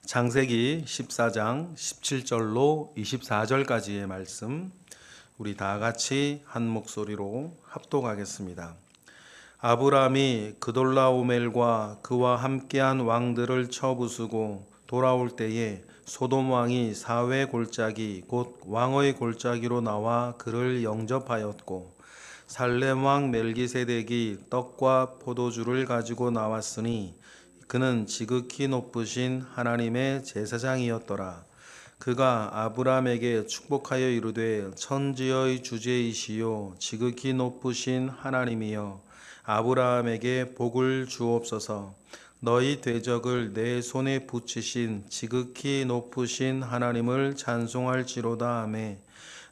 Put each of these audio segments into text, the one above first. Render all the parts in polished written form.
창세기 14장 17절로 24절까지의 말씀, 우리 다 같이 한 목소리로 합독하겠습니다. 아브라함이 그돌라오멜과 그와 함께한 왕들을 쳐부수고 돌아올 때에 소돔 왕이 사회 골짜기 곧 왕의 골짜기로 나와 그를 영접하였고, 살렘 왕 멜기세덱이 떡과 포도주를 가지고 나왔으니 그는 지극히 높으신 하나님의 제사장이었더라. 그가 아브라함에게 축복하여 이르되, 천지의 주제이시요 지극히 높으신 하나님이여 아브라함에게 복을 주옵소서. 너희 대적을 내 손에 붙이신 지극히 높으신 하나님을 찬송할지로다 하매,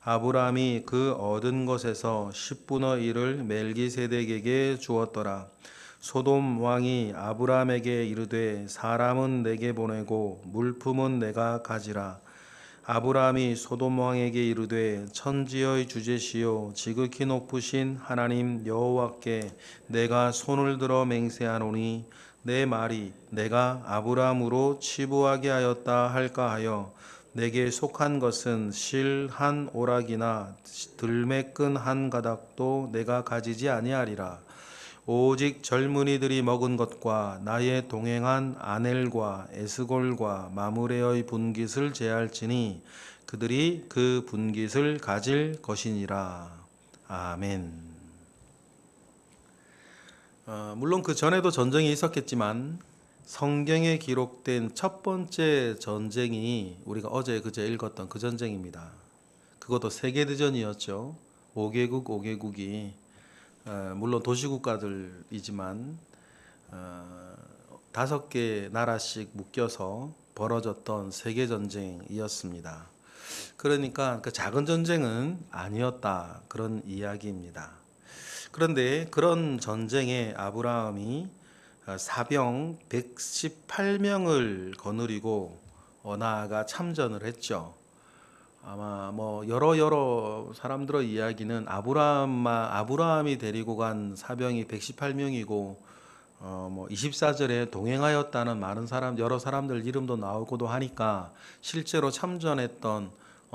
아브라함이 그 얻은 것에서 10분의 1을 멜기세덱에게 주었더라. 소돔 왕이 아브라함에게 이르되, 사람은 내게 보내고 물품은 내가 가지라. 아브라함이 소돔 왕에게 이르되, 천지의 주제시요 지극히 높으신 하나님 여호와께 내가 손을 들어 맹세하노니, 내 말이 내가 아브라함으로 치부하게 하였다 할까 하여 내게 속한 것은 실 한 오락이나 들매끈 한 가닥도 내가 가지지 아니하리라. 오직 젊은이들이 먹은 것과 나의 동행한 아넬과 에스골과 마므레의 분깃을 제할지니 그들이 그 분깃을 가질 것이니라. 아멘. 물론 그 전에도 전쟁이 있었겠지만 성경에 기록된 첫 번째 전쟁이 우리가 어제 그제 읽었던 그 전쟁입니다. 그것도 세계대전이었죠. 5개국 5개국이 물론 도시국가들이지만 5개 나라씩 묶여서 벌어졌던 세계전쟁이었습니다. 그러니까 그 작은 전쟁은 아니었다, 그런 이야기입니다. 그런데 그런 전쟁에 아브라함이 사병 118명을 거느리고 나아가 참전을 했죠. 아마 뭐 여러 사람들의 이야기는 아브라함이 데리고 간 사병이 118명이고 뭐 24절에 동행하였다는 여러 사람들 이름도 나오고도 하니까 실제로 참전했던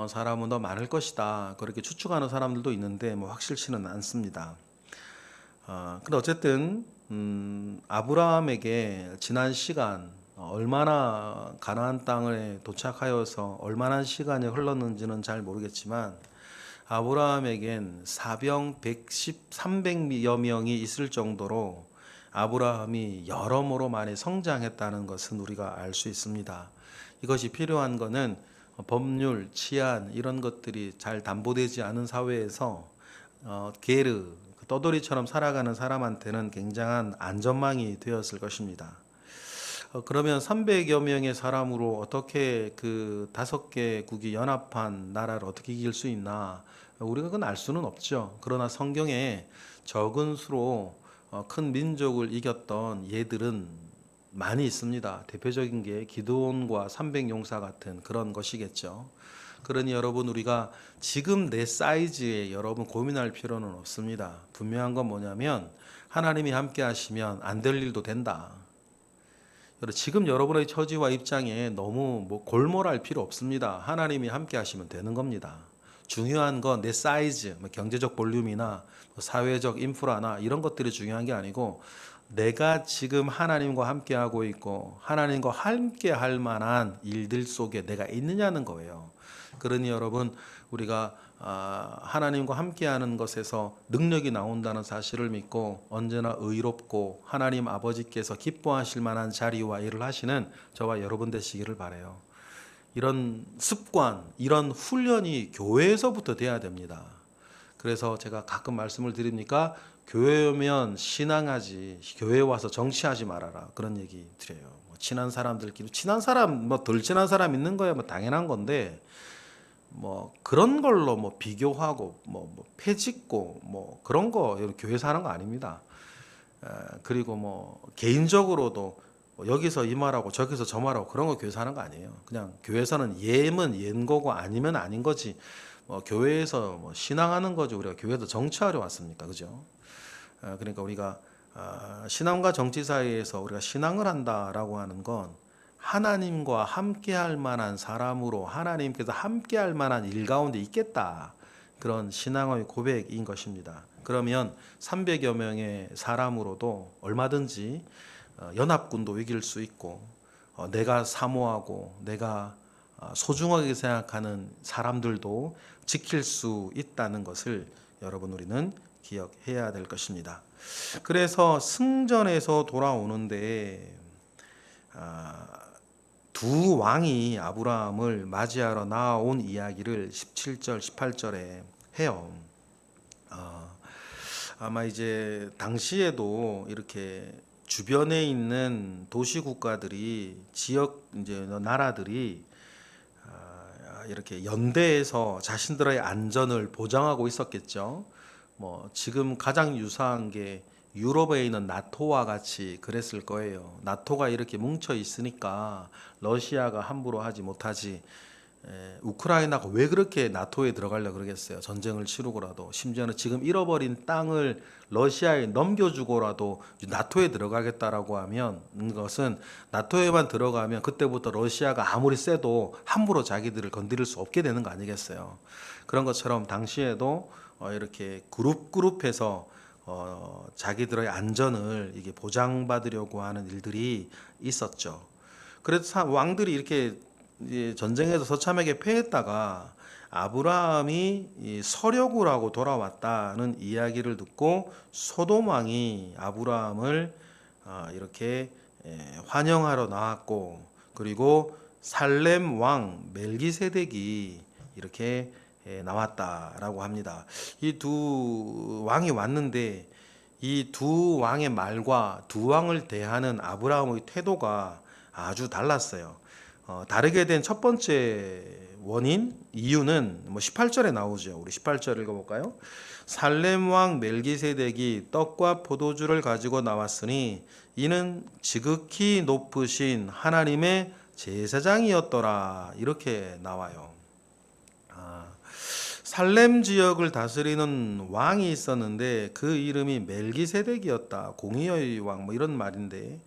사람은 더 많을 것이다, 그렇게 추측하는 사람들도 있는데 뭐 확실치는 않습니다. 근데 어쨌든 아브라함에게 지난 시간, 얼마나 가나안 땅에 도착하여서 얼마나 시간이 흘렀는지는 잘 모르겠지만 아브라함에겐 사병 300여 명이 있을 정도로 아브라함이 여러모로 많이 성장했다는 것은 우리가 알 수 있습니다. 이것이 필요한 것은 법률, 치안 이런 것들이 잘 담보되지 않은 사회에서 게르, 떠돌이처럼 살아가는 사람한테는 굉장한 안전망이 되었을 것입니다. 그러면 300여 명의 사람으로 어떻게 그 5개국이 연합한 나라를 어떻게 이길 수 있나? 우리가 그건 알 수는 없죠. 그러나 성경에 적은 수로 큰 민족을 이겼던 예들은 많이 있습니다. 대표적인 게 기드온과 300용사 같은 그런 것이겠죠. 그러니 여러분, 우리가 지금 내 사이즈에 여러분 고민할 필요는 없습니다. 분명한 건 뭐냐면 하나님이 함께 하시면 안 될 일도 된다. 지금 여러분의 처지와 입장에 너무 골몰할 필요 없습니다. 하나님이 함께 하시면 되는 겁니다. 중요한 건 내 사이즈, 경제적 볼륨이나 사회적 인프라나 이런 것들이 중요한 게 아니고, 내가 지금 하나님과 함께 하고 있고 하나님과 함께 할 만한 일들 속에 내가 있느냐는 거예요. 그러니 여러분, 우리가 하나님과 함께하는 것에서 능력이 나온다는 사실을 믿고 언제나 의롭고 하나님 아버지께서 기뻐하실 만한 자리와 일을 하시는 저와 여러분 되시기를 바라요. 이런 습관, 이런 훈련이 교회에서부터 돼야 됩니다. 그래서 제가 가끔 말씀을 드립니까? 교회 오면 신앙하지, 교회 와서 정치하지 말아라, 그런 얘기 드려요. 친한 사람들끼리, 친한 사람, 덜 친한 사람 있는 거야 당연한 건데, 그런 걸로 비교하고 패짓고 그런 거 교회에서 하는 거 아닙니다. 그리고 개인적으로도 여기서 이 말하고 저기서 저 말하고 그런 거 교회에서 하는 거 아니에요. 그냥 교회에서는 예면 예인 거고 아니면 아닌 거지. 교회에서 신앙하는 거죠. 우리가 교회에서 정치하려 왔습니까, 그죠? 그러니까 우리가 신앙과 정치 사이에서 우리가 신앙을 한다라고 하는 건 하나님과 함께할 만한 사람으로 하나님께서 함께할 만한 일 가운데 있겠다. 그런 신앙의 고백인 것입니다. 그러면 300여 명의 사람으로도 얼마든지 연합군도 이길 수 있고 내가 사모하고 내가 소중하게 생각하는 사람들도 지킬 수 있다는 것을 여러분 우리는 기억해야 될 것입니다. 그래서 승전에서 돌아오는데 두 왕이 아브라함을 맞이하러 나온 이야기를 17절, 18절에 해요. 아마 이제 당시에도 이렇게 주변에 있는 도시 국가들이 지역 이제 나라들이 이렇게 연대해서 자신들의 안전을 보장하고 있었겠죠. 뭐 지금 가장 유사한 게 유럽에 있는 나토와 같이 그랬을 거예요. 나토가 이렇게 뭉쳐 있으니까 러시아가 함부로 하지 못하지. 우크라이나가 왜 그렇게 나토에 들어가려고 그러겠어요. 전쟁을 치르고라도 심지어는 지금 잃어버린 땅을 러시아에 넘겨주고라도 나토에 들어가겠다라고 하면 그것은 나토에만 들어가면 그때부터 러시아가 아무리 세도 함부로 자기들을 건드릴 수 없게 되는 거 아니겠어요. 그런 것처럼 당시에도 이렇게 그룹해서 자기들의 안전을 이게 보장받으려고 하는 일들이 있었죠. 그래서 왕들이 이렇게 전쟁에서 서참에게 패했다가 아브라함이 서력을 하고 돌아왔다는 이야기를 듣고 소돔 왕이 아브라함을 이렇게 환영하러 나왔고, 그리고 살렘 왕 멜기세덱이 이렇게 나왔다라고 합니다. 이 두 왕이 왔는데 이 두 왕의 말과 두 왕을 대하는 아브라함의 태도가 아주 달랐어요. 다르게 된 첫 번째 원인, 이유는 18절에 나오죠. 우리 18절 읽어볼까요? 살렘 왕 멜기세덱이 떡과 포도주를 가지고 나왔으니 이는 지극히 높으신 하나님의 제사장이었더라. 이렇게 나와요. 살렘 지역을 다스리는 왕이 있었는데 그 이름이 멜기세덱이었다. 공의의 왕 이런 말인데,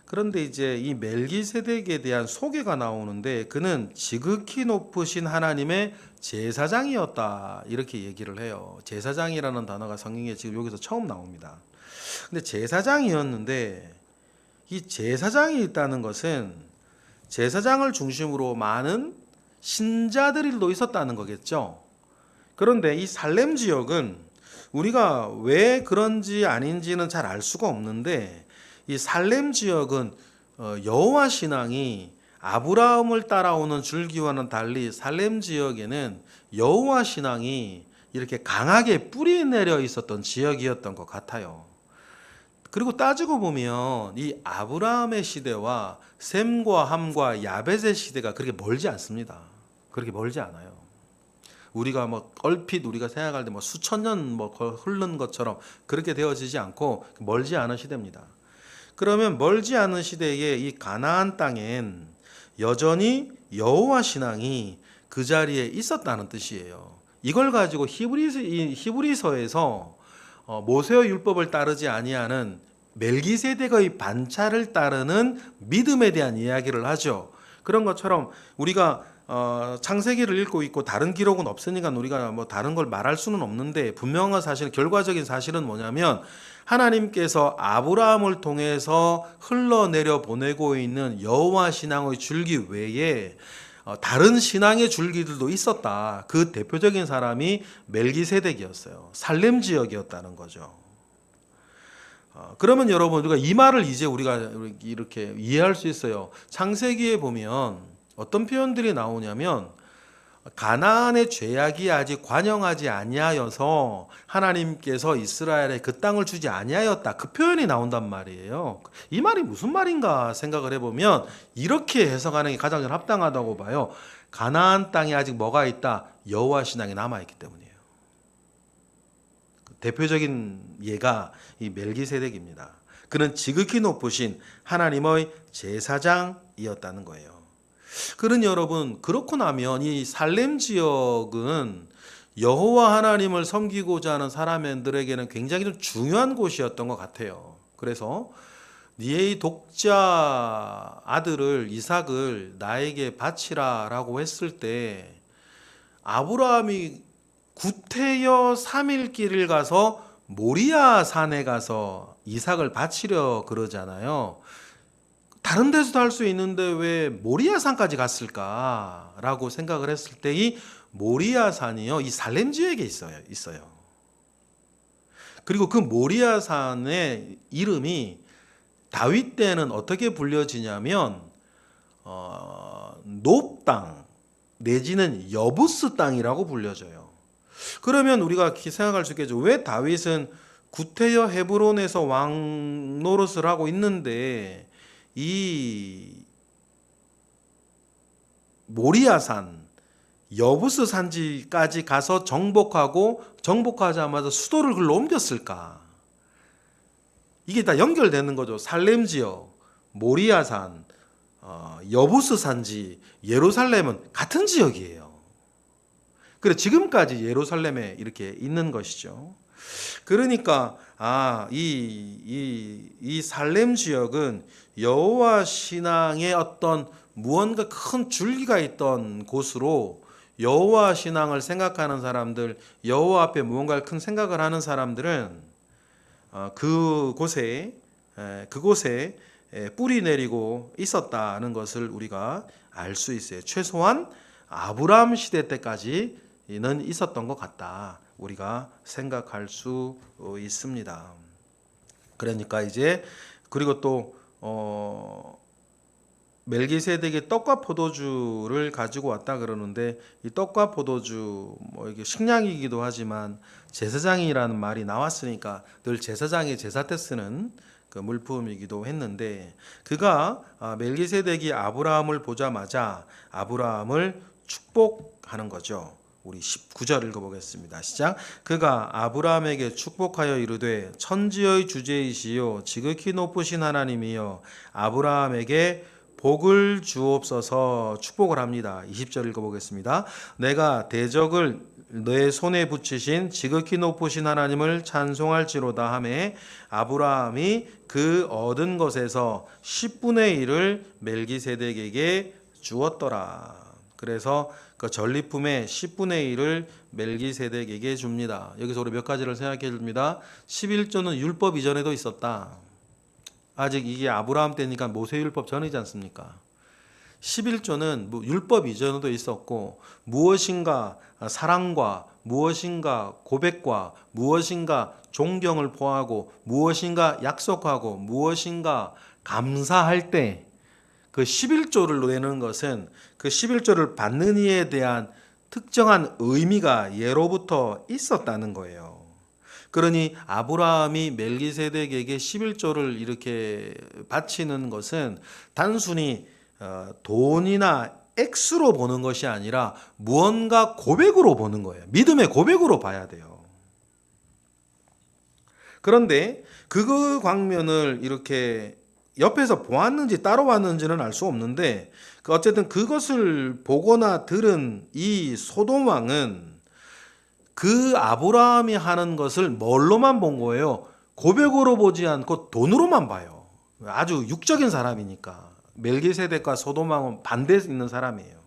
그런데 이제 이 멜기세덱에 대한 소개가 나오는데 그는 지극히 높으신 하나님의 제사장이었다. 이렇게 얘기를 해요. 제사장이라는 단어가 성경에 지금 여기서 처음 나옵니다. 근데 제사장이었는데 이 제사장이 있다는 것은 제사장을 중심으로 많은 신자들도 있었다는 거겠죠. 그런데 이 살렘 지역은 우리가 왜 그런지 아닌지는 잘 알 수가 없는데 이 살렘 지역은 여호와 신앙이 아브라함을 따라오는 줄기와는 달리 살렘 지역에는 여호와 신앙이 이렇게 강하게 뿌리 내려 있었던 지역이었던 것 같아요. 그리고 따지고 보면 이 아브라함의 시대와 셈과 함과 야벳의 시대가 그렇게 멀지 않습니다. 그렇게 멀지 않아요. 우리가 얼핏 우리가 생각할 때 수천 년 흐른 것처럼 그렇게 되어지지 않고 멀지 않은 시대입니다. 그러면 멀지 않은 시대에 이 가나안 땅엔 여전히 여호와 신앙이 그 자리에 있었다는 뜻이에요. 이걸 가지고 히브리서에서 모세의 율법을 따르지 아니하는 멜기세덱의 반차를 따르는 믿음에 대한 이야기를 하죠. 그런 것처럼 우리가 창세기를 읽고 있고 다른 기록은 없으니까 우리가 다른 걸 말할 수는 없는데 분명한 사실은, 결과적인 사실은 뭐냐면 하나님께서 아브라함을 통해서 흘러내려 보내고 있는 여호와 신앙의 줄기 외에 다른 신앙의 줄기들도 있었다. 그 대표적인 사람이 멜기세덱이었어요. 살렘 지역이었다는 거죠. 그러면 여러분 우리가 이 말을 이제 우리가 이렇게 이해할 수 있어요. 창세기에 보면 어떤 표현들이 나오냐면 가나안의 죄악이 아직 관영하지 아니하여서 하나님께서 이스라엘에 그 땅을 주지 아니하였다. 그 표현이 나온단 말이에요. 이 말이 무슨 말인가 생각을 해보면 이렇게 해석하는 게 가장 합당하다고 봐요. 가나안 땅에 아직 뭐가 있다? 여호와 신앙이 남아있기 때문이에요. 대표적인 예가 이 멜기세덱입니다. 그는 지극히 높으신 하나님의 제사장이었다는 거예요. 그런 여러분, 그렇고 나면 이 살렘 지역은 여호와 하나님을 섬기고자 하는 사람들에게는 굉장히 좀 중요한 곳이었던 것 같아요. 그래서 네의 독자 아들을 이삭을 나에게 바치라라고 했을 때 아브라함이 구태여 3일 길을 가서 모리아 산에 가서 이삭을 바치려 그러잖아요. 다른 데서도 할 수 있는데 왜 모리아 산까지 갔을까라고 생각을 했을 때 이 모리아 산이요, 이 살렘 지역에 있어요. 그리고 그 모리아 산의 이름이 다윗 때는 어떻게 불려지냐면 높 땅 내지는 여부스 땅이라고 불려져요. 그러면 우리가 생각할 수 있겠죠. 왜 다윗은 구테여 헤브론에서 왕 노릇을 하고 있는데 이 모리아산 여부스 산지까지 가서 정복하자마자 수도를 글로 옮겼을까? 이게 다 연결되는 거죠. 살렘 지역, 모리아산, 여부스 산지, 예루살렘은 같은 지역이에요. 그래 지금까지 예루살렘에 이렇게 있는 것이죠. 그러니까 이 살렘 지역은 여호와 신앙의 어떤 무언가 큰 줄기가 있던 곳으로 여호와 신앙을 생각하는 사람들, 여호와 앞에 무언가를 큰 생각을 하는 사람들은 그곳에 뿌리 내리고 있었다는 것을 우리가 알 수 있어요. 최소한 아브라함 시대 때까지는 있었던 것 같다. 우리가 생각할 수 있습니다. 그러니까 이제 그리고 또 멜기세덱이 떡과 포도주를 가지고 왔다 그러는데 이 떡과 포도주 뭐 이게 식량이기도 하지만 제사장이라는 말이 나왔으니까 늘 제사장이 제사 때 쓰는 그 물품이기도 했는데 그가 멜기세덱이 아브라함을 보자마자 아브라함을 축복하는 거죠. 우리 19절 읽어보겠습니다. 시작. 그가 아브라함에게 축복하여 이르되 천지의 주제이시요 지극히 높으신 하나님이여 아브라함에게 복을 주옵소서. 축복을 합니다. 20절 읽어보겠습니다. 내가 대적을 내 손에 붙이신 지극히 높으신 하나님을 찬송할지로다 하매 아브라함이 그 얻은 것에서 10분의 1을 멜기세덱에게 주었더라. 그래서 그 전리품의 10분의 1을 멜기세덱에게 줍니다. 여기서 우리 몇 가지를 생각해 줍니다. 11조는 율법 이전에도 있었다. 아직 이게 아브라함 때니까 모세율법 전이지 않습니까? 11조는 율법 이전에도 있었고 무엇인가 사랑과 무엇인가 고백과 무엇인가 존경을 포하고 무엇인가 약속하고 무엇인가 감사할 때 그 11조를 내는 것은 그 11조를 받는 이에 대한 특정한 의미가 예로부터 있었다는 거예요. 그러니 아브라함이 멜기세덱에게 11조를 이렇게 바치는 것은 단순히 돈이나 액수로 보는 것이 아니라 무언가 고백으로 보는 거예요. 믿음의 고백으로 봐야 돼요. 그런데 그 광면을 이렇게 옆에서 보았는지 따라왔는지는 알 수 없는데 어쨌든 그것을 보거나 들은 이 소돔 왕은 그 아브라함이 하는 것을 뭘로만 본 거예요? 고백으로 보지 않고 돈으로만 봐요. 아주 육적인 사람이니까. 멜기세덱과 소돔 왕은 반대에 있는 사람이에요.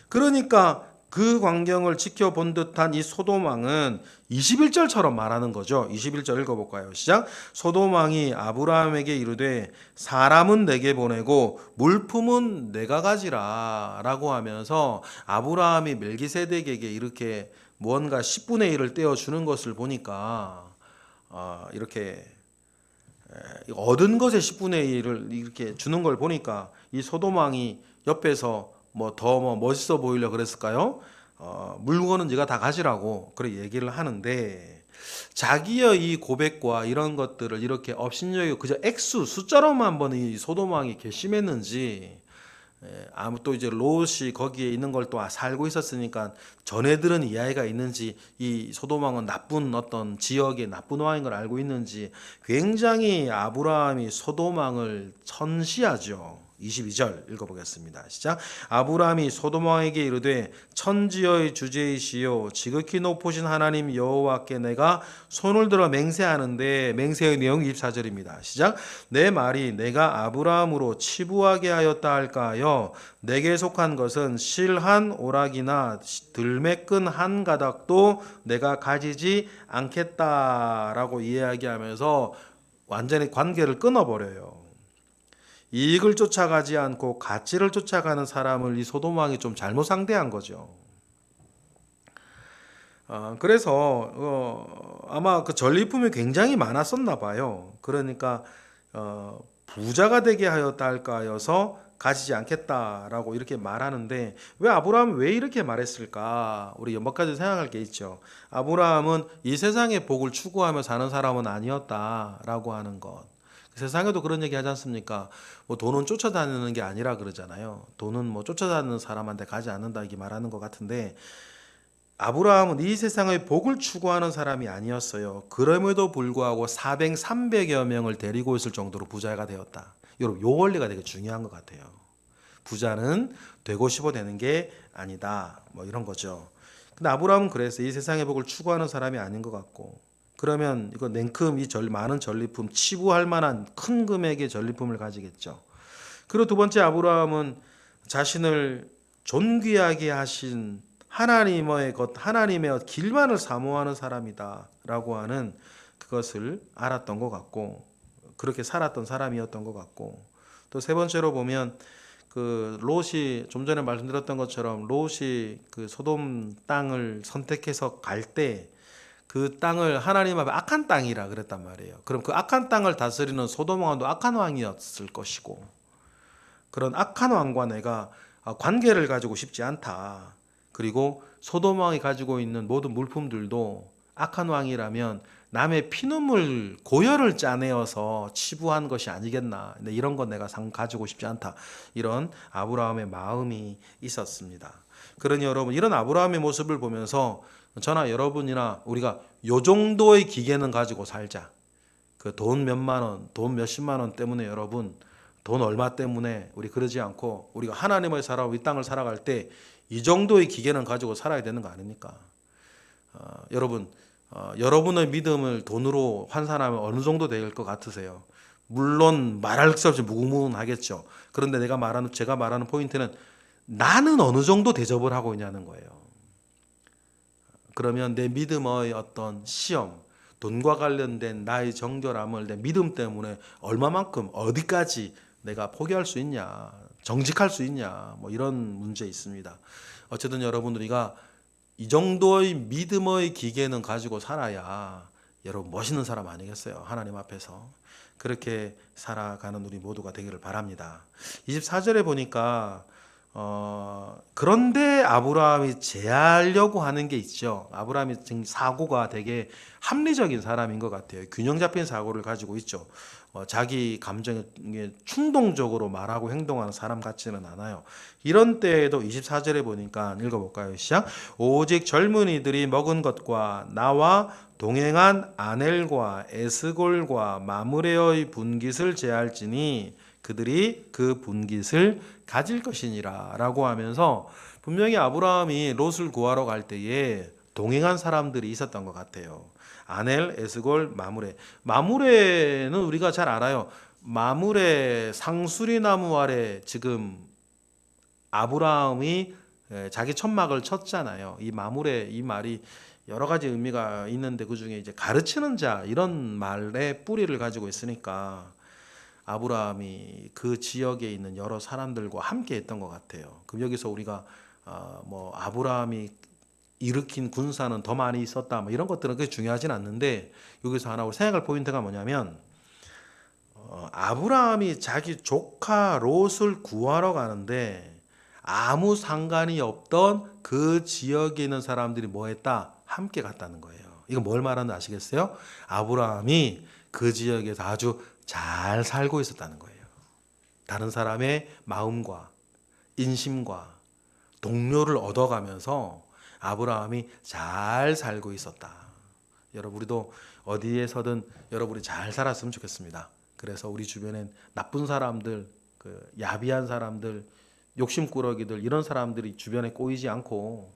그러니까 그 광경을 지켜본 듯한 이 소돔 왕은 21절처럼 말하는 거죠. 21절 읽어볼까요? 시작. 소돔 왕이 아브라함에게 이르되 사람은 내게 보내고 물품은 내가 가지라 라고 하면서 아브라함이 멜기세덱에게 이렇게 무언가 10분의 1을 떼어주는 것을 보니까 이렇게 얻은 것의 10분의 1을 이렇게 주는 걸 보니까 이 소돔 왕이 옆에서 더 멋있어 보이려 그랬을까요? 물건은 네가 다 가지라고 그렇게 얘기를 하는데 자기의 이 고백과 이런 것들을 이렇게 업신여기고 그저 액수 숫자로만 보는 이 소돔 왕이 괘씸했는지 또 이제 롯이 거기에 있는 걸 또 살고 있었으니까 전해들은 이해가 있는지 이 소돔 왕은 나쁜 어떤 지역의 나쁜 왕인 걸 알고 있는지 굉장히 아브라함이 소돔 왕을 천시하죠. 22절 읽어보겠습니다. 시작. 아브라함이 소돔왕에게 이르되 천지의 주제이시요 지극히 높으신 하나님 여호와께 내가 손을 들어 맹세하는데, 맹세의 내용 24절입니다. 시작. 내 말이 내가 아브라함으로 치부하게 하였다 할까하여 내게 속한 것은 실 한 오락이나 들매 끈 한 가닥도 내가 가지지 않겠다라고 이야기하면서 완전히 관계를 끊어버려요. 이익을 쫓아가지 않고 가치를 쫓아가는 사람을 이 소돔 왕이 좀 잘못 상대한 거죠. 그래서 아마 그 전리품이 굉장히 많았었나 봐요. 그러니까 부자가 되게 하였다 할까 하여서 가지지 않겠다라고 이렇게 말하는데, 왜 아브라함이 왜 이렇게 말했을까? 우리 몇 가지 생각할 게 있죠. 아브라함은 이 세상의 복을 추구하며 사는 사람은 아니었다라고 하는 것. 세상에도 그런 얘기 하지 않습니까? 뭐 돈은 쫓아다니는 게 아니라 그러잖아요. 돈은 뭐 쫓아다니는 사람한테 가지 않는다 이게 말하는 것 같은데, 아브라함은 이 세상의 복을 추구하는 사람이 아니었어요. 그럼에도 불구하고 300여 명을 데리고 있을 정도로 부자가 되었다. 여러분, 요 원리가 되게 중요한 것 같아요. 부자는 되고 싶어 되는 게 아니다. 뭐 이런 거죠. 근데 아브라함은 그래서 이 세상의 복을 추구하는 사람이 아닌 것 같고, 그러면 이거 냉큼 많은 전리품, 치부할 만한 큰 금액의 전리품을 가지겠죠. 그리고 두 번째, 아브라함은 자신을 존귀하게 하신 하나님의 길만을 사모하는 사람이다라고 하는 그것을 알았던 것 같고, 그렇게 살았던 사람이었던 것 같고, 또 세 번째로 보면 그 롯이 좀 전에 말씀드렸던 것처럼 롯이 그 소돔 땅을 선택해서 갈 때 그 땅을 하나님 앞에 악한 땅이라 그랬단 말이에요. 그럼 그 악한 땅을 다스리는 소돔 왕도 악한 왕이었을 것이고, 그런 악한 왕과 내가 관계를 가지고 싶지 않다. 그리고 소돔 왕이 가지고 있는 모든 물품들도 악한 왕이라면 남의 피눈물 고열을 짜내어서 치부한 것이 아니겠나. 근데 이런 건 내가 가지고 싶지 않다. 이런 아브라함의 마음이 있었습니다. 그러니 여러분, 이런 아브라함의 모습을 보면서 저나 여러분이나 우리가 요 정도의 기계는 가지고 살자. 그 돈 몇만 원, 돈 몇십만 원 때문에 여러분, 돈 얼마 때문에 우리 그러지 않고 우리가 하나님의 살아오고 이 땅을 살아갈 때 이 정도의 기계는 가지고 살아야 되는 거 아닙니까? 여러분, 여러분의 믿음을 돈으로 환산하면 어느 정도 될 것 같으세요? 물론 말할 수 없이 무궁무진하겠죠. 그런데 제가 말하는 포인트는 나는 어느 정도 대접을 하고 있냐는 거예요. 그러면 내 믿음의 어떤 시험, 돈과 관련된 나의 정결함을 내 믿음 때문에 얼마만큼 어디까지 내가 포기할 수 있냐, 정직할 수 있냐, 뭐 이런 문제 있습니다. 어쨌든 여러분, 우리가 이 정도의 믿음의 기계는 가지고 살아야 여러분 멋있는 사람 아니겠어요? 하나님 앞에서 그렇게 살아가는 우리 모두가 되기를 바랍니다. 24절에 보니까 그런데 아브라함이 제하려고 하는 게 있죠. 아브라함이 사고가 되게 합리적인 사람인 것 같아요. 균형 잡힌 사고를 가지고 있죠. 자기 감정에 충동적으로 말하고 행동하는 사람 같지는 않아요. 이런 때에도 24절에 보니까 읽어볼까요? 시작. 오직 젊은이들이 먹은 것과 나와 동행한 아넬과 에스골과 마므레의 분깃을 제할지니 그들이 그 분깃을 가질 것이니라 라고 하면서, 분명히 아브라함이 롯을 구하러 갈 때에 동행한 사람들이 있었던 것 같아요. 아넬, 에스골, 마므레. 마므레는 우리가 잘 알아요. 마므레 상수리나무 아래 지금 아브라함이 자기 천막을 쳤잖아요. 이 마므레, 이 말이 여러 가지 의미가 있는데 그 중에 이제 가르치는 자 이런 말의 뿌리를 가지고 있으니까 아브라함이 그 지역에 있는 여러 사람들과 함께 했던 것 같아요. 그럼 여기서 우리가 뭐 아브라함이 일으킨 군사는 더 많이 있었다, 뭐 이런 것들은 그게 중요하진 않는데, 여기서 하나 우리 생각할 포인트가 뭐냐면, 아브라함이 자기 조카 롯을 구하러 가는데 아무 상관이 없던 그 지역에 있는 사람들이 뭐 했다? 함께 갔다는 거예요. 이거 뭘 말하는지 아시겠어요? 아브라함이 그 지역에서 아주 잘 살고 있었다는 거예요. 다른 사람의 마음과 인심과 동료를 얻어가면서 아브라함이 잘 살고 있었다. 여러분, 우리도 어디에서든 여러분이 잘 살았으면 좋겠습니다. 그래서 우리 주변엔 나쁜 사람들 그 야비한 사람들, 욕심꾸러기들 이런 사람들이 주변에 꼬이지 않고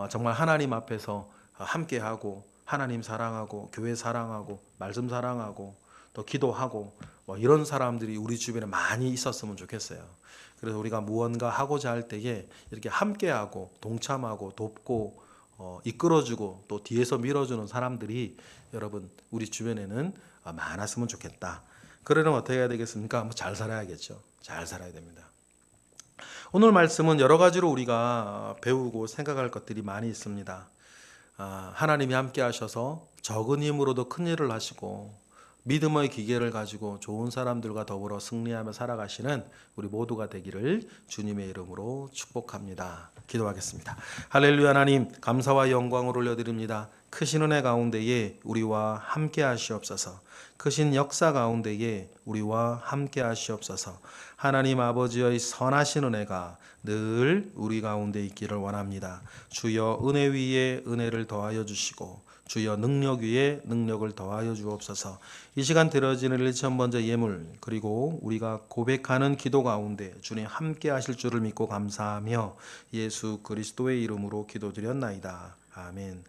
정말 하나님 앞에서 함께하고 하나님 사랑하고 교회 사랑하고 말씀 사랑하고 또 기도하고 뭐 이런 사람들이 우리 주변에 많이 있었으면 좋겠어요. 그래서 우리가 무언가 하고자 할 때에 이렇게 함께하고 동참하고 돕고 이끌어주고 또 뒤에서 밀어주는 사람들이 여러분 우리 주변에는 많았으면 좋겠다. 그러려면 어떻게 해야 되겠습니까? 뭐 잘 살아야겠죠. 잘 살아야 됩니다. 오늘 말씀은 여러 가지로 우리가 배우고 생각할 것들이 많이 있습니다. 하나님이 함께 하셔서 적은 힘으로도 큰 일을 하시고 믿음의 기계를 가지고 좋은 사람들과 더불어 승리하며 살아가시는 우리 모두가 되기를 주님의 이름으로 축복합니다. 기도하겠습니다. 할렐루야. 하나님 감사와 영광을 올려드립니다. 크신 은혜 가운데에 우리와 함께 하시옵소서. 크신 역사 가운데에 우리와 함께 하시옵소서. 하나님 아버지의 선하신 은혜가 늘 우리 가운데 있기를 원합니다. 주여 은혜 위에 은혜를 더하여 주시고 주여 능력 위에 능력을 더하여 주옵소서. 이 시간 드려지는 1,000번째 예물 그리고 우리가 고백하는 기도 가운데 주님 함께 하실 줄을 믿고 감사하며 예수 그리스도의 이름으로 기도드렸나이다. 아멘.